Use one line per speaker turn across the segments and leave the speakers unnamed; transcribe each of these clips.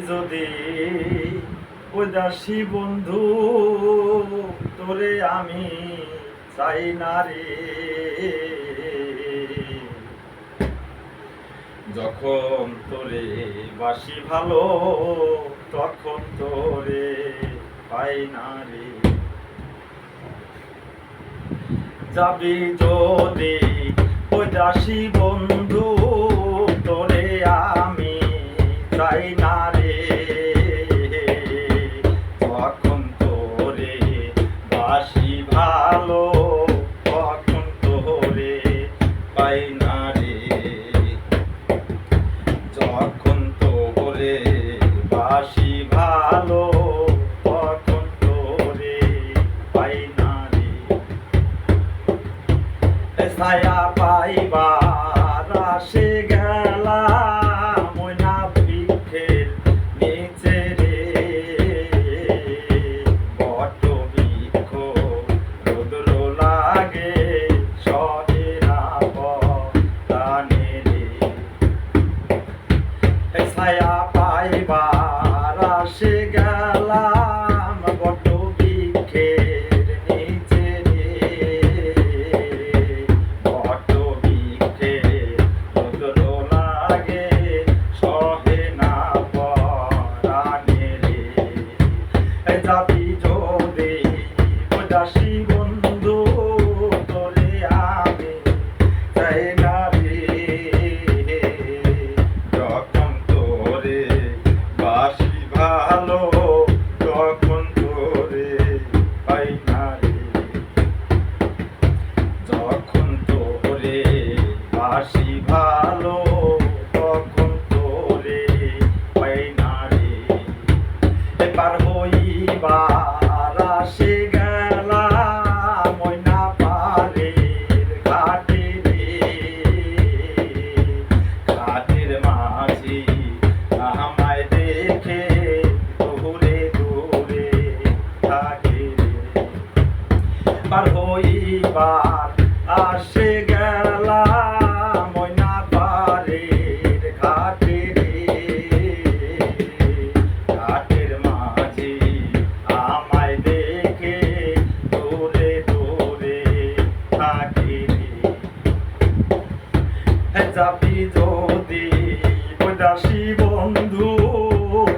যদি উদাসী বন্ধু তোরে আমি চাই না রে, যখন তোরে বাসি ভালো তখন তোরে পাই না রে। যাবি যদি উদাসী বন্ধু তোরে আমি চাই না রে, তখন তোরে বাসি ভালো তখন তোরে পাই না রে, যখন তোরে বাসি ভালো তখন তোরে পাই না রে। ছায়া পাইবার আসে গেলাম ময়না বৃক্ষের নিচে রে, বট বৃক্ষ রৌদ্র লাগে সহে না পরাণে রে। ছায়া পাইবার আসে গেলাম বট বৃক্ষের নিচে রে, বট বৃক্ষে রৌদ্র লাগে সহে না পরাণে রে। যাবি যদি উদাসী বন্ধু তোরে আমি চাই না রে, যখন তোরে বাসি ভালো তখন তোরে পাই না রে, যখন তোরে বাসি ভালো তখন তোরে পাই না রে। এবার হইবার আসে গেলাম ময়না পাড়ের ঘাটে রে, ঘাটের মাঝি আমায় দেখে দূরে দূরে থাকে রে। এবার হইবার আসে গেলাম ময়না পাড়ের ঘাটে রে, ঘাটের মাঝি আমায় দেখে দূরে দূরে থাকে রে। যাবি যদি উদাসী বন্ধু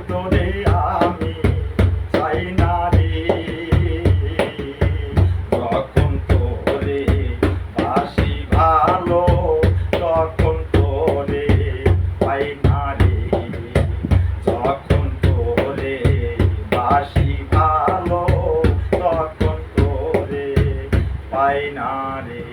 তোরে আমি চাই না রে, যখন তোরে বাসি ভালো তখন তোরে পাই না রে, যখন তোরে বাসি ভালো তখন তোরে পাই না রে।